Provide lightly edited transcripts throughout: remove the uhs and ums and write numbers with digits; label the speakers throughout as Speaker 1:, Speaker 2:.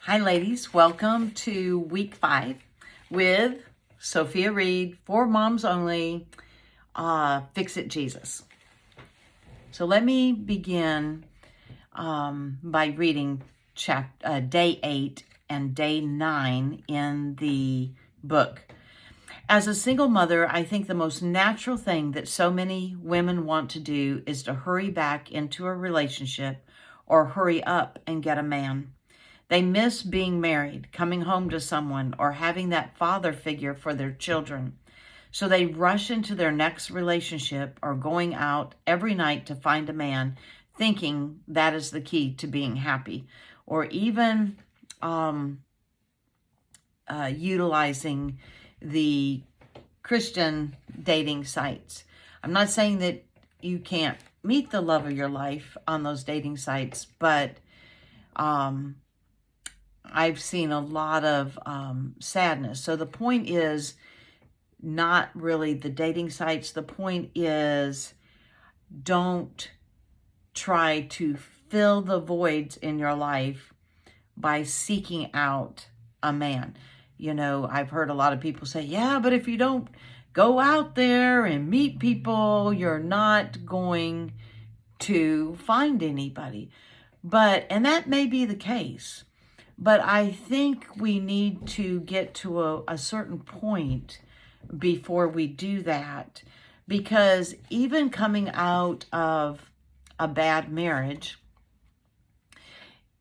Speaker 1: Hi, ladies. Welcome to week 5 with Sophia Reed, for moms only, Fix It Jesus. So let me begin by reading day 8 and day 9 in the book. As a single mother, I think the most natural thing that so many women want to do is to hurry back into a relationship or hurry up and get a man. They miss being married, coming home to someone, or having that father figure for their children. So they rush into their next relationship or going out every night to find a man, thinking that is the key to being happy, or even utilizing the Christian dating sites. I'm not saying that you can't meet the love of your life on those dating sites, but I've seen a lot of sadness. So the point is not really the dating sites. The point is, don't try to fill the voids in your life by seeking out a man. You know, I've heard a lot of people say, yeah, but if you don't go out there and meet people, you're not going to find anybody. And that may be the case. But I think we need to get to a certain point before we do that, because even coming out of a bad marriage,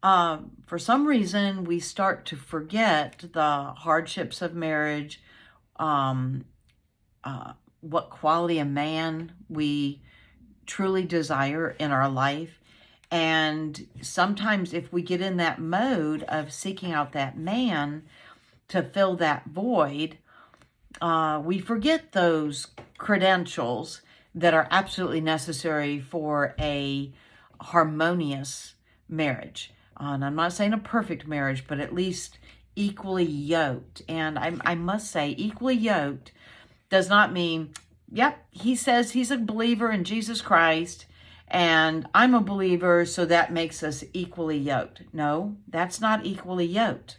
Speaker 1: for some reason, we start to forget the hardships of marriage, what quality of man we truly desire in our life. And sometimes if we get in that mode of seeking out that man to fill that void, we forget those credentials that are absolutely necessary for a harmonious marriage. And I'm not saying a perfect marriage, but at least equally yoked. And I must say, equally yoked does not mean, yep, he says he's a believer in Jesus Christ, and I'm a believer, so that makes us equally yoked. No, that's not equally yoked.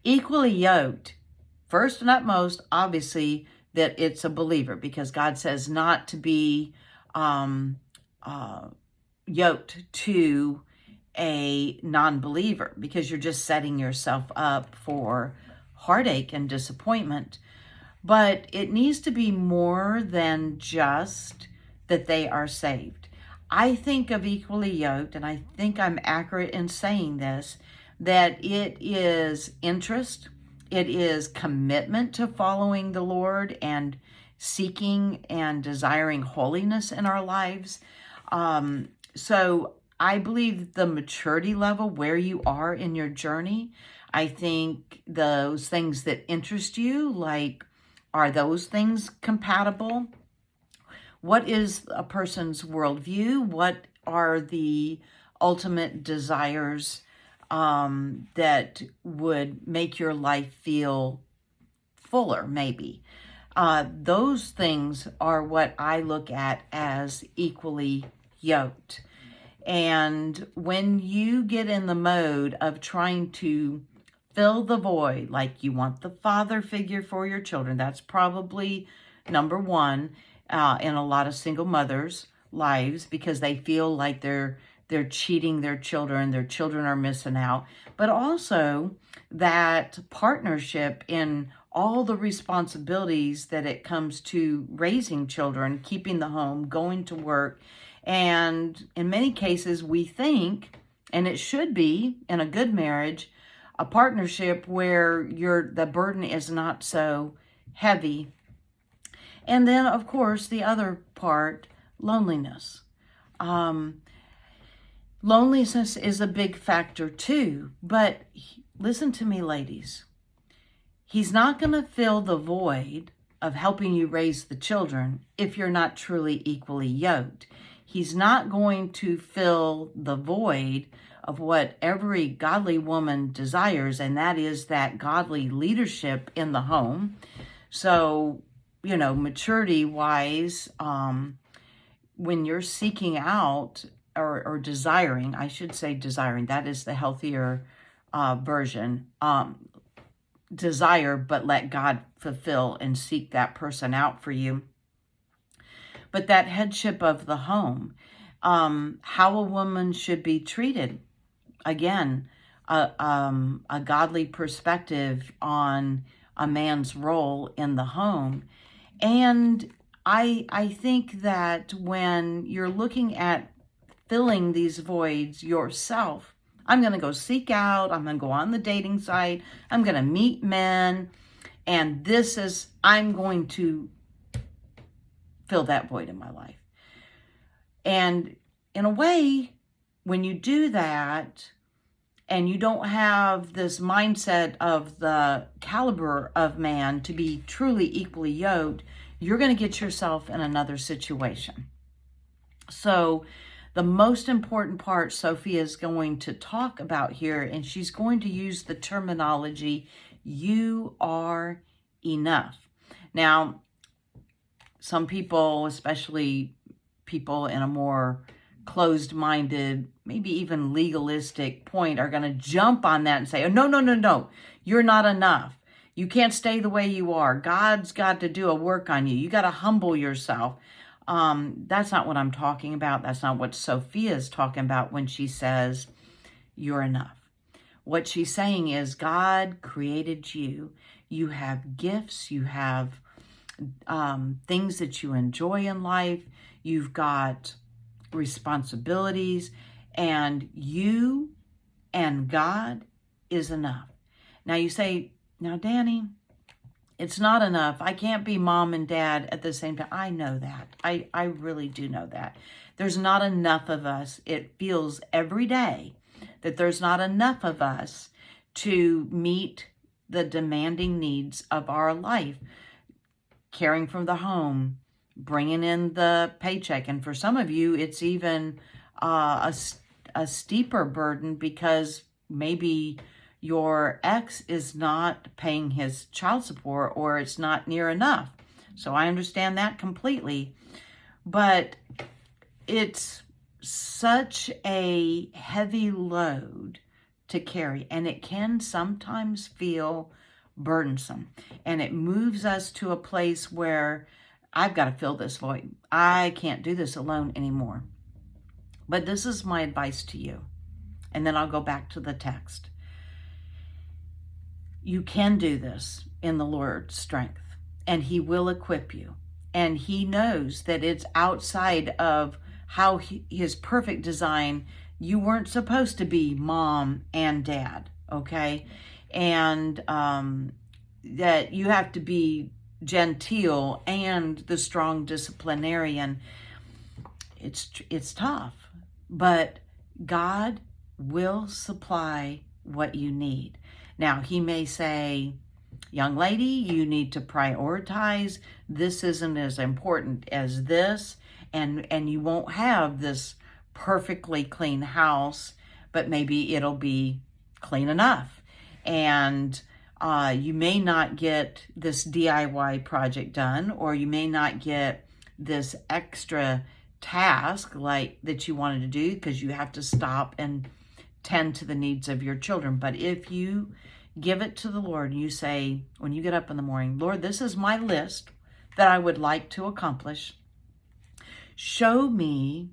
Speaker 1: Equally yoked, first and utmost, obviously, that it's a believer, because God says not to be yoked to a non-believer, because you're just setting yourself up for heartache and disappointment. But it needs to be more than just that they are saved. I think of equally yoked, and I think I'm accurate in saying this, that it is interest, it is commitment to following the Lord and seeking and desiring holiness in our lives. So I believe the maturity level where you are in your journey, I think those things that interest you, like, are those things compatible? What is a person's worldview? What are the ultimate desires that would make your life feel fuller, maybe? Those things are what I look at as equally yoked. And when you get in the mode of trying to fill the void, like you want the father figure for your children, that's probably number one in a lot of single mothers' lives, because they feel like they're cheating their children are missing out. But also that partnership in all the responsibilities that it comes to raising children, keeping the home, going to work. And in many cases, we think, and it should be in a good marriage, a partnership where the burden is not so heavy. And then, of course, the other part, loneliness. Loneliness is a big factor too, but listen to me, ladies. He's not going to fill the void of helping you raise the children if you're not truly equally yoked. He's not going to fill the void of what every godly woman desires, and that is that godly leadership in the home. So, you know, maturity-wise, when you're seeking out or desiring, I should say desiring, that is the healthier version, desire, but let God fulfill and seek that person out for you. But that headship of the home, how a woman should be treated. Again, a godly perspective on a man's role in the home. And I think that when you're looking at filling these voids yourself, I'm going to go seek out, I'm going to go on the dating site, I'm going to meet men, and I'm going to fill that void in my life. And in a way, when you do that, and you don't have this mindset of the caliber of man to be truly equally yoked, you're going to get yourself in another situation. So the most important part Sophia is going to talk about here, and she's going to use the terminology, you are enough. Now, some people, especially people in a more closed-minded, maybe even legalistic point, are going to jump on that and say, oh, no, you're not enough. You can't stay the way you are. God's got to do a work on you. You got to humble yourself. That's not what I'm talking about. That's not what Sophia is talking about when she says you're enough. What she's saying is God created you. You have gifts. You have things that you enjoy in life. You've got responsibilities, and you and God is enough. Now you say, now Danny, it's not enough. I can't be mom and dad at the same time. I know that. I really do know that. There's not enough of us. It feels every day that there's not enough of us to meet the demanding needs of our life. Caring for the home, bringing in the paycheck. And for some of you, it's even a steeper burden because maybe your ex is not paying his child support or it's not near enough. So I understand that completely. But it's such a heavy load to carry, and it can sometimes feel burdensome, and it moves us to a place where I've got to fill this void. I can't do this alone anymore. But this is my advice to you, and then I'll go back to the text. You can do this in the Lord's strength, and He will equip you, and He knows that it's outside of how His perfect design. You weren't supposed to be mom and dad, okay? And that you have to be genteel and the strong disciplinarian. It's tough, but God will supply what you need. Now, He may say, young lady, you need to prioritize. This isn't as important as this, and you won't have this perfectly clean house, but maybe it'll be clean enough. And you may not get this DIY project done, or you may not get this extra task like that you wanted to do because you have to stop and tend to the needs of your children. But if you give it to the Lord and you say, when you get up in the morning, Lord, this is my list that I would like to accomplish. Show me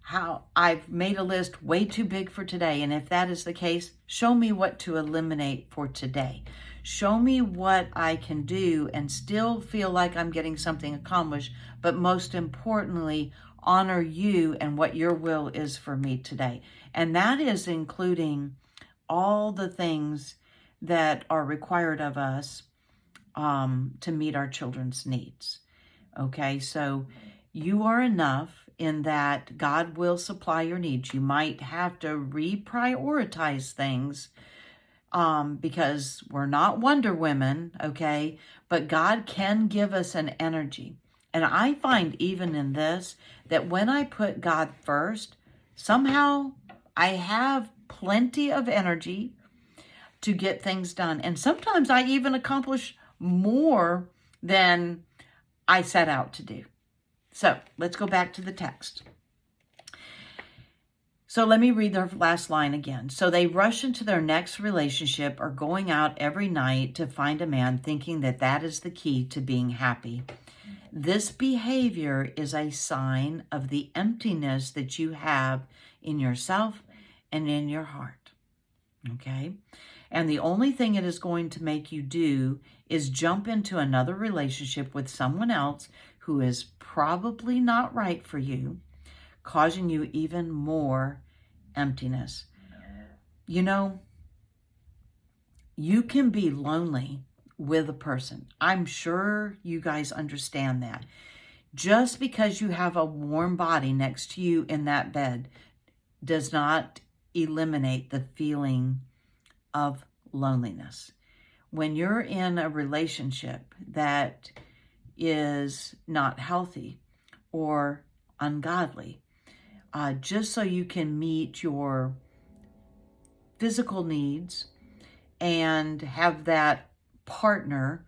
Speaker 1: how I've made a list way too big for today. And if that is the case, show me what to eliminate for today. Show me what I can do and still feel like I'm getting something accomplished, but most importantly, honor you and what your will is for me today. And that is including all the things that are required of us to meet our children's needs. Okay, so you are enough in that God will supply your needs. You might have to reprioritize things because we're not Wonder Women, okay? But God can give us an energy. And I find even in this, that when I put God first, somehow I have plenty of energy to get things done. And sometimes I even accomplish more than I set out to do. So let's go back to the text. So let me read the last line again. So they rush into their next relationship or going out every night to find a man, thinking that that is the key to being happy. This behavior is a sign of the emptiness that you have in yourself and in your heart. Okay? And the only thing it is going to make you do is jump into another relationship with someone else who is probably not right for you, causing you even more emptiness. You know, you can be lonely with a person. I'm sure you guys understand that. Just because you have a warm body next to you in that bed does not eliminate the feeling of loneliness. When you're in a relationship that is not healthy or ungodly, just so you can meet your physical needs and have that partner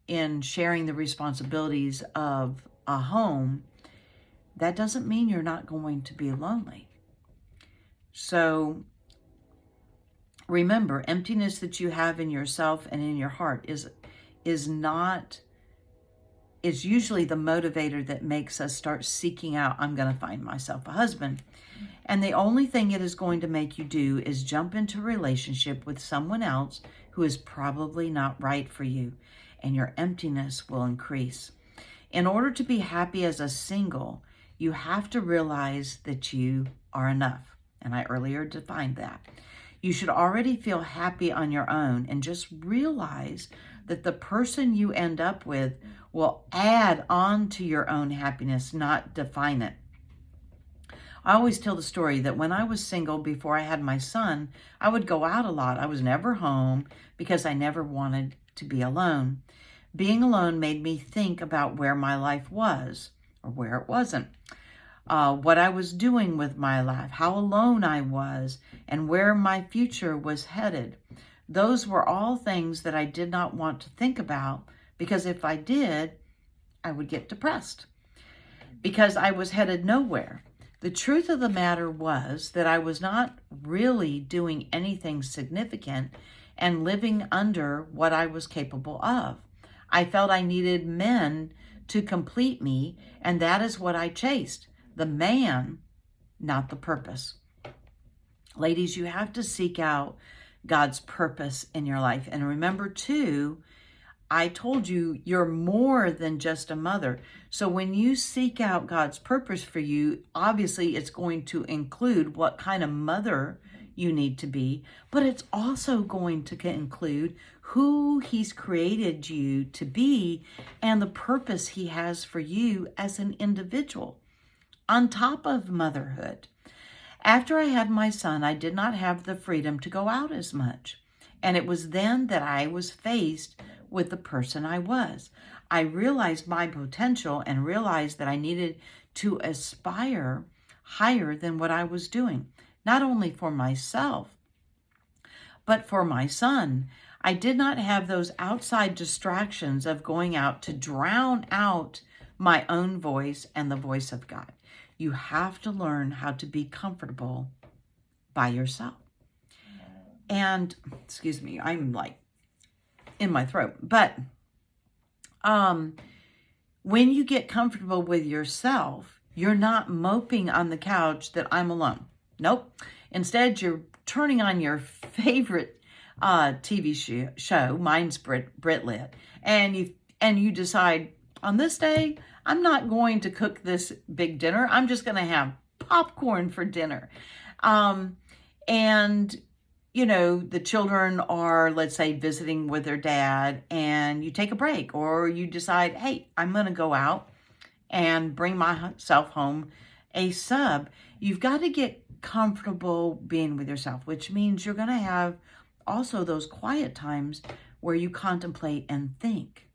Speaker 1: in sharing the responsibilities of a home, that doesn't mean you're not going to be lonely. So remember, emptiness that you have in yourself and in your heart is usually the motivator that makes us start seeking out, I'm going to find myself a husband. And the only thing it is going to make you do is jump into a relationship with someone else who is probably not right for you, and your emptiness will increase. In order to be happy as a single, you have to realize that you are enough. And I earlier defined that. You should already feel happy on your own, and just realize that the person you end up with will add on to your own happiness, not define it. I always tell the story that when I was single before I had my son, I would go out a lot. I was never home because I never wanted to be alone. Being alone made me think about where my life was or where it wasn't, what I was doing with my life, how alone I was, and where my future was headed. Those were all things that I did not want to think about, because if I did, I would get depressed because I was headed nowhere. The truth of the matter was that I was not really doing anything significant and living under what I was capable of. I felt I needed men to complete me, and that is what I chased. The man, not the purpose. Ladies, you have to seek out God's purpose in your life. And remember too, I told you, you're more than just a mother. So when you seek out God's purpose for you, obviously it's going to include what kind of mother you need to be, but it's also going to include who He's created you to be and the purpose He has for you as an individual, on top of motherhood. After I had my son, I did not have the freedom to go out as much. And it was then that I was faced with the person I was. I realized my potential and realized that I needed to aspire higher than what I was doing, not only for myself, but for my son. I did not have those outside distractions of going out to drown out my own voice and the voice of God. You have to learn how to be comfortable by yourself. And, excuse me, I'm like in my throat. But when you get comfortable with yourself, you're not moping on the couch that I'm alone. Nope. Instead, you're turning on your favorite TV show, mine's Brit Lit, and you decide, on this day, I'm not going to cook this big dinner. I'm just going to have popcorn for dinner. And you know, the children are, let's say, visiting with their dad, and you take a break, or you decide, hey, I'm going to go out and bring myself home a sub. You've got to get comfortable being with yourself, which means you're going to have also those quiet times where you contemplate and think.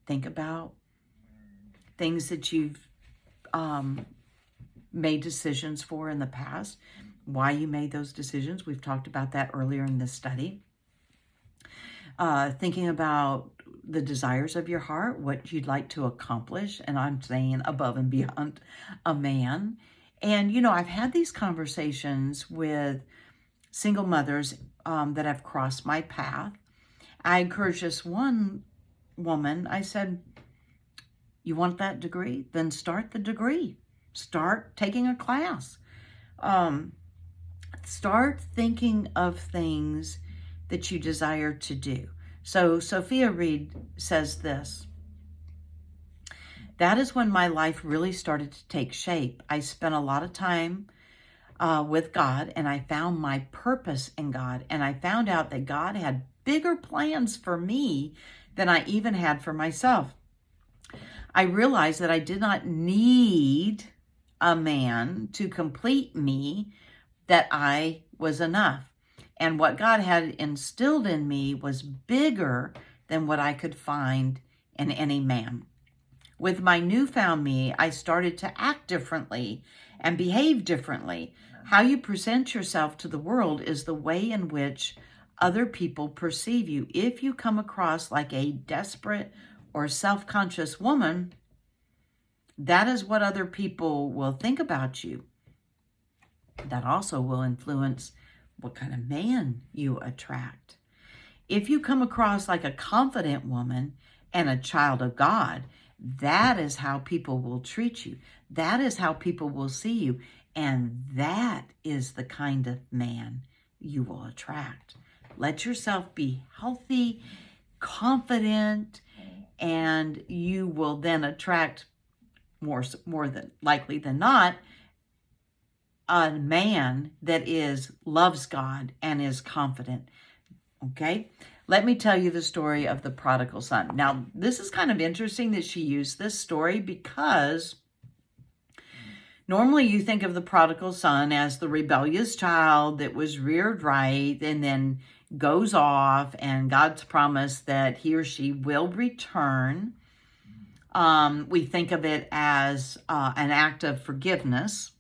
Speaker 1: Think about things that you've made decisions for in the past, why you made those decisions. We've talked about that earlier in this study. Thinking about the desires of your heart, what you'd like to accomplish, and I'm saying above and beyond a man, And, I've had these conversations with single mothers that have crossed my path. I encouraged this one woman. I said, you want that degree? Then start the degree. Start taking a class. Start thinking of things that you desire to do. So Sophia Reed says this: that is when my life really started to take shape. I spent a lot of time with God, and I found my purpose in God. And I found out that God had bigger plans for me than I even had for myself. I realized that I did not need a man to complete me, that I was enough. And what God had instilled in me was bigger than what I could find in any man. With my newfound me, I started to act differently and behave differently. How you present yourself to the world is the way in which other people perceive you. If you come across like a desperate or self-conscious woman, that is what other people will think about you. That also will influence what kind of man you attract. If you come across like a confident woman and a child of God, that is how people will treat you. That is how people will see you. And that is the kind of man you will attract. Let yourself be healthy, confident, and you will then attract more than likely than not a man that loves God and is confident. Okay? Let me tell you the story of the prodigal son. Now, this is kind of interesting that she used this story, because normally you think of the prodigal son as the rebellious child that was reared right and then goes off, and God's promise that he or she will return. We think of it as an act of forgiveness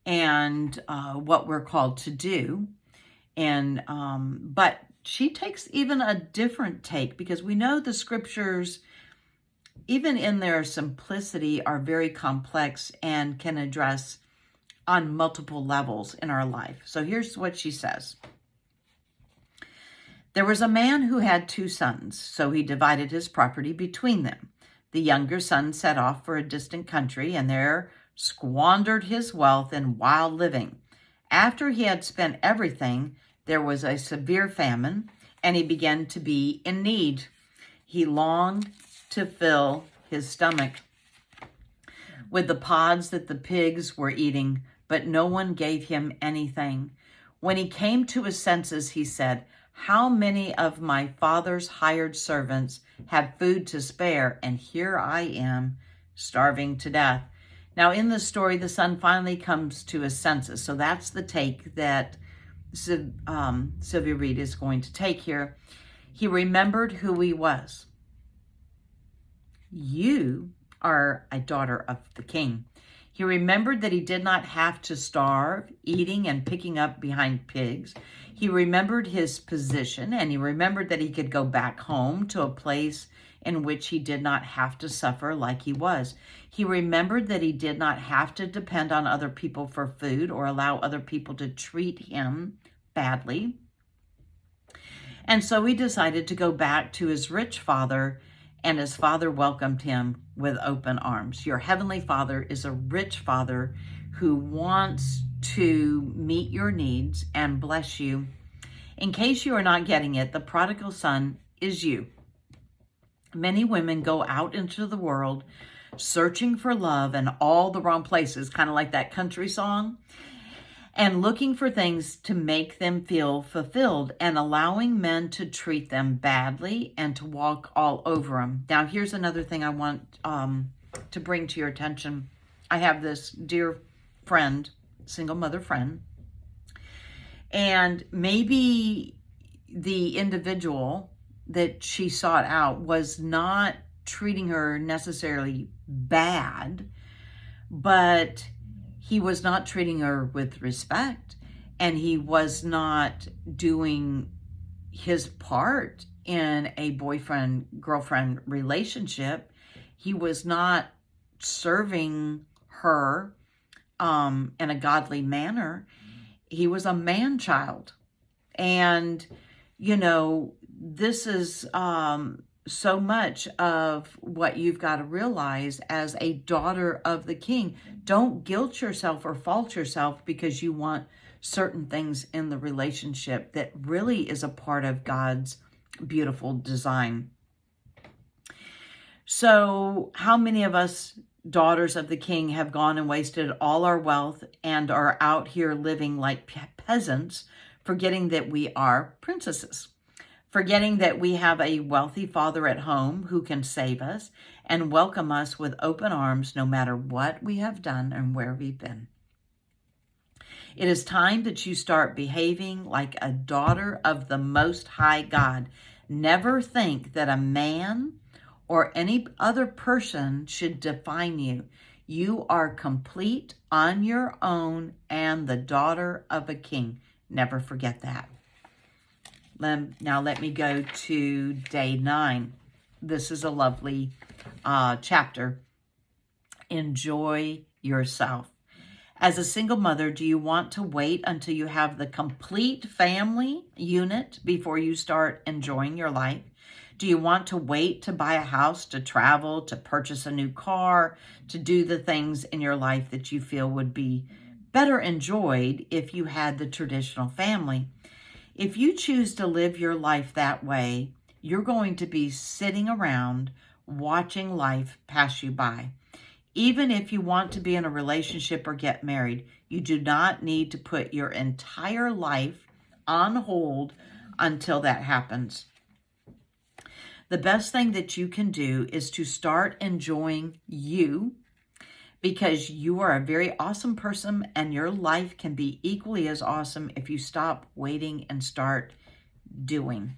Speaker 1: and what we're called to do. And but she takes even a different take, because we know the scriptures, even in their simplicity, are very complex and can address on multiple levels in our life. So here's what she says. There was a man who had 2 sons, so he divided his property between them. The younger son set off for a distant country and there squandered his wealth in wild living. After he had spent everything, there was a severe famine, and he began to be in need. He longed to fill his stomach with the pods that the pigs were eating, but no one gave him anything. When he came to his senses, he said, "How many of my father's hired servants have food to spare, and here I am, starving to death." Now, in the story, the son finally comes to his senses. So that's the take that Sylvia Reed is going to take here. He remembered who he was. You are a daughter of the king. He remembered that he did not have to starve, eating and picking up behind pigs. He remembered his position, and he remembered that he could go back home to a place in which he did not have to suffer like he was. He remembered that he did not have to depend on other people for food or allow other people to treat him badly. And so he decided to go back to his rich father, and his father welcomed him with open arms. Your heavenly Father is a rich Father who wants to meet your needs and bless you. In case you are not getting it, the prodigal son is you. Many women go out into the world searching for love in all the wrong places, kind of like that country song, and looking for things to make them feel fulfilled and allowing men to treat them badly and to walk all over them. Now, here's another thing I want to bring to your attention. I have this dear friend, single mother friend, and maybe the individual that she sought out was not treating her necessarily bad, but he was not treating her with respect, and he was not doing his part in a boyfriend-girlfriend relationship. He was not serving her in a godly manner. He was a man-child. And, you know, this is so much of what you've got to realize as a daughter of the king. Don't guilt yourself or fault yourself because you want certain things in the relationship that really is a part of God's beautiful design. So how many of us daughters of the king have gone and wasted all our wealth and are out here living like peasants, forgetting that we are princesses, forgetting that we have a wealthy father at home who can save us and welcome us with open arms no matter what we have done and where we've been. It is time that you start behaving like a daughter of the Most High God. Never think that a man or any other person should define you. You are complete on your own and the daughter of a king. Never forget that. Now let me go to day 9. This is a lovely chapter. Enjoy yourself. As a single mother, do you want to wait until you have the complete family unit before you start enjoying your life? Do you want to wait to buy a house, to travel, to purchase a new car, to do the things in your life that you feel would be better enjoyed if you had the traditional family? If you choose to live your life that way, you're going to be sitting around watching life pass you by. Even if you want to be in a relationship or get married, you do not need to put your entire life on hold until that happens. The best thing that you can do is to start enjoying you, because you are a very awesome person and your life can be equally as awesome if you stop waiting and start doing.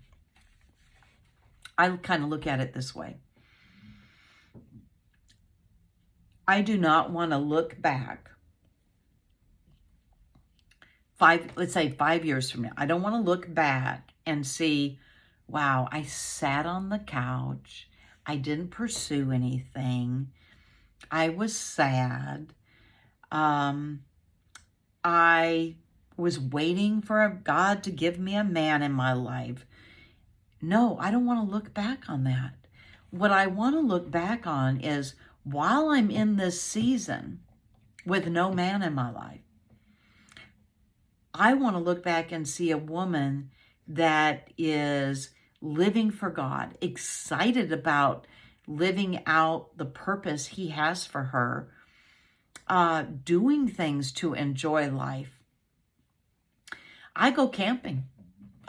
Speaker 1: I kind of look at it this way. I do not want to look back let's say 5 years from now. I don't want to look back and see, wow, I sat on the couch. I didn't pursue anything. I was sad. I was waiting for God to give me a man in my life. No, I don't want to look back on that. What I want to look back on is, while I'm in this season with no man in my life, I want to look back and see a woman that is living for God, excited about living out the purpose He has for her, doing things to enjoy life. I go camping.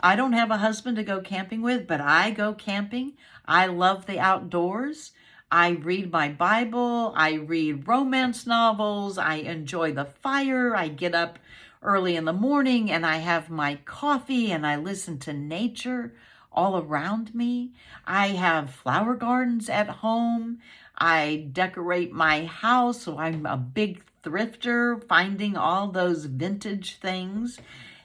Speaker 1: I don't have a husband to go camping with, but I go camping. I love the outdoors. I read my Bible. I read romance novels. I enjoy the fire. I get up early in the morning and I have my coffee and I listen to nature all around me. I have flower gardens at home. I decorate my house, so I'm a big thrifter, finding all those vintage things.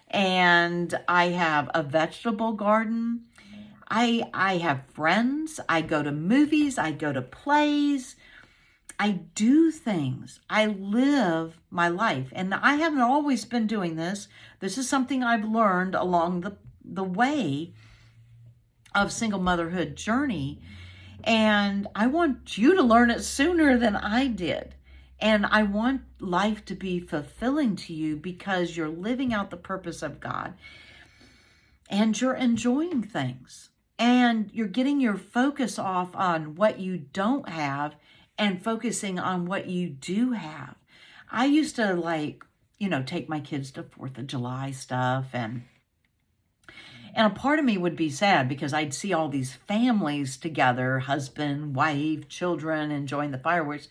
Speaker 1: And I have a vegetable garden. I have friends. I go to movies. I go to plays. I do things. I live my life. And I haven't always been doing this. This is something I've learned along the way of single motherhood journey. And I want you to learn it sooner than I did. And I want life to be fulfilling to you because you're living out the purpose of God and you're enjoying things and you're getting your focus off on what you don't have and focusing on what you do have. I used to take my kids to 4th of July stuff and a part of me would be sad because I'd see all these families together, husband, wife, children, enjoying the fireworks.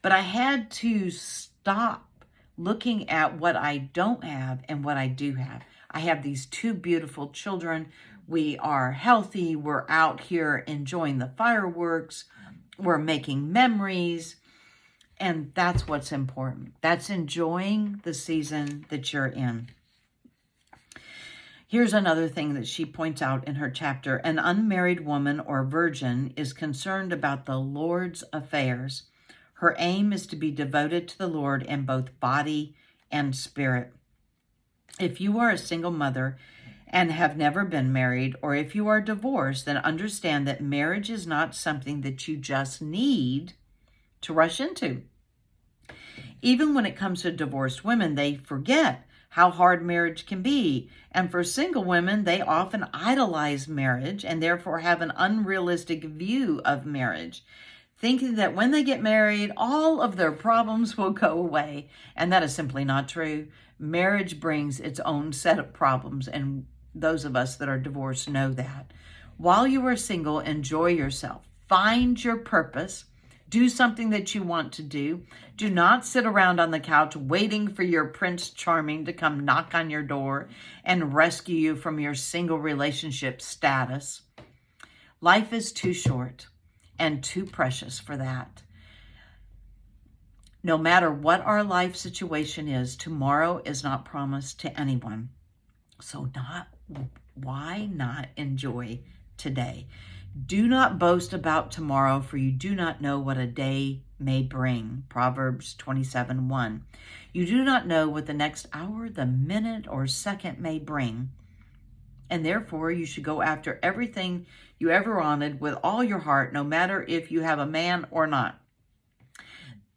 Speaker 1: But I had to stop looking at what I don't have and what I do have. I have these 2 beautiful children. We are healthy. We're out here enjoying the fireworks. We're making memories. And that's what's important. That's enjoying the season that you're in. Here's another thing that she points out in her chapter. An unmarried woman or virgin is concerned about the Lord's affairs. Her aim is to be devoted to the Lord in both body and spirit. If you are a single mother and have never been married, or if you are divorced, then understand that marriage is not something that you just need to rush into. Even when it comes to divorced women, they forget how hard marriage can be. And for single women, they often idolize marriage and therefore have an unrealistic view of marriage, thinking that when they get married, all of their problems will go away. And that is simply not true. Marriage brings its own set of problems, and those of us that are divorced know that. While you are single, enjoy yourself. Find your purpose. Do something that you want to do. Do not sit around on the couch waiting for your Prince Charming to come knock on your door and rescue you from your single relationship status. Life is too short and too precious for that. No matter what our life situation is, tomorrow is not promised to anyone. So why not enjoy today? Do not boast about tomorrow, for you do not know what a day may bring. Proverbs 27:1. You do not know what the next hour, the minute, or second may bring. And therefore, you should go after everything you ever wanted with all your heart, no matter if you have a man or not.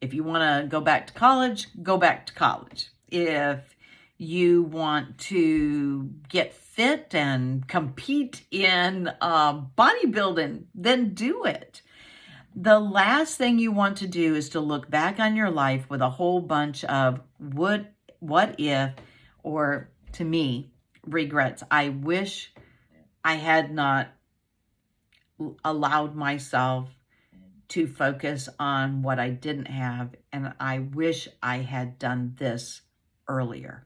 Speaker 1: If you want to go back to college, go back to college. If you want to get fit and compete in bodybuilding, then do it. The last thing you want to do is to look back on your life with a whole bunch of what if, or to me, regrets. I wish I had not allowed myself to focus on what I didn't have, and I wish I had done this earlier.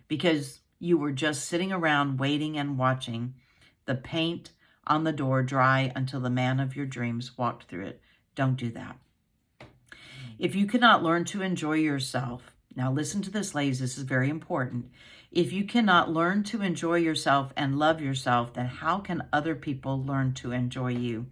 Speaker 1: Because you were just sitting around waiting and watching the paint on the door dry until the man of your dreams walked through it. Don't do that. If you cannot learn to enjoy yourself, now listen to this, ladies, this is very important. If you cannot learn to enjoy yourself and love yourself, then how can other people learn to enjoy you?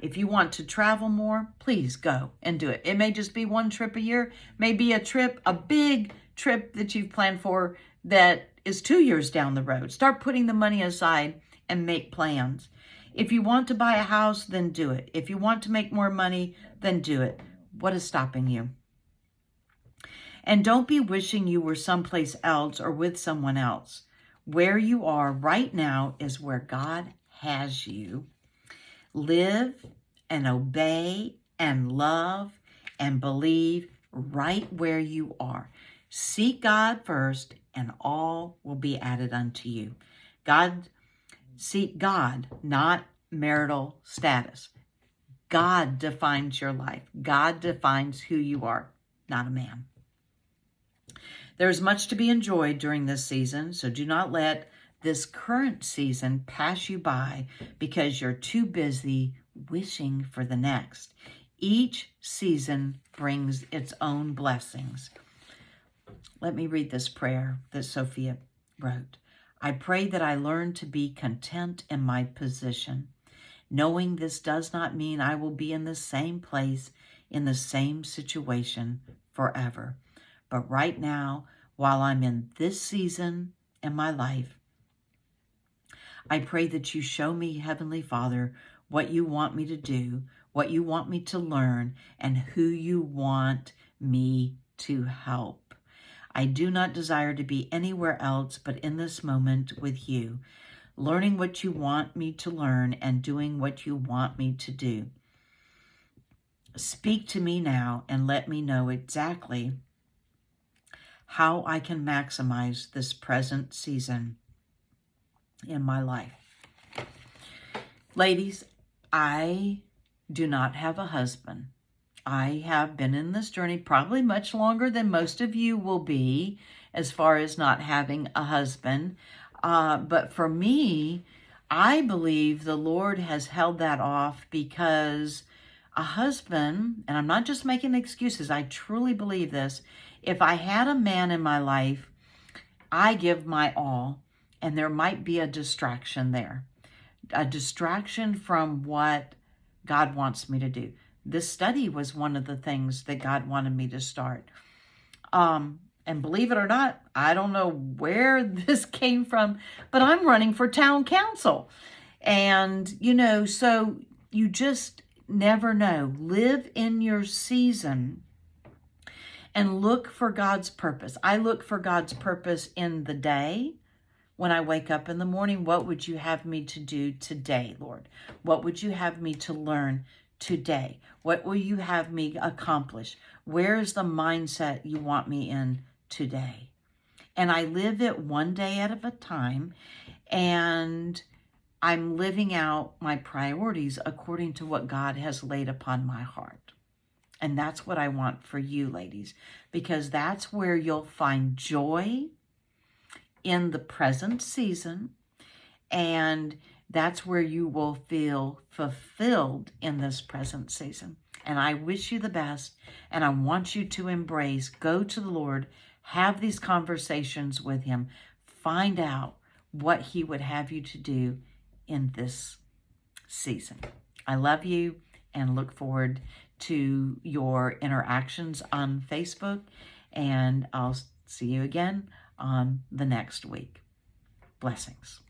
Speaker 1: If you want to travel more, please go and do it. It may just be one trip a year, maybe a big trip that you've planned for that is 2 years down the road. Start putting the money aside and make plans. If you want to buy a house, then do it. If you want to make more money, then do it. What is stopping you? And don't be wishing you were someplace else or with someone else. Where you are right now is where God has you. Live and obey and love and believe right where you are. Seek God first, and all will be added unto you. Seek God, not marital status. God defines your life. God defines who you are, not a man. There's much to be enjoyed during this season, so do not let this current season pass you by because you're too busy wishing for the next. Each season brings its own blessings. Let me read this prayer that Sophia wrote. I pray that I learn to be content in my position, knowing this does not mean I will be in the same place, in the same situation forever. But right now, while I'm in this season in my life, I pray that you show me, Heavenly Father, what you want me to do, what you want me to learn, and who you want me to help. I do not desire to be anywhere else but in this moment with you, learning what you want me to learn and doing what you want me to do. Speak to me now and let me know exactly how I can maximize this present season in my life. Ladies, I do not have a husband. I have been in this journey probably much longer than most of you will be as far as not having a husband. But for me, I believe the Lord has held that off because a husband, and I'm not just making excuses, I truly believe this. If I had a man in my life, I give my all, and there might be a distraction there. A distraction from what God wants me to do. this study was one of the things that God wanted me to start. And believe it or not, I don't know where this came from, but I'm running for town council. And, so you just never know. Live in your season and look for God's purpose. I look for God's purpose in the day. When I wake up in the morning, what would you have me to do today, Lord? What would you have me to learn today? What will you have me accomplish? Where is the mindset you want me in today? And I live it one day at a time, and I'm living out my priorities according to what God has laid upon my heart. And that's what I want for you, ladies, because that's where you'll find joy in the present season, and that's where you will feel fulfilled in this present season. And I wish you the best, and I want you to embrace, go to the Lord, have these conversations with him, find out what he would have you to do in this season. I love you and look forward to your interactions on Facebook, and I'll see you again on the next week. Blessings.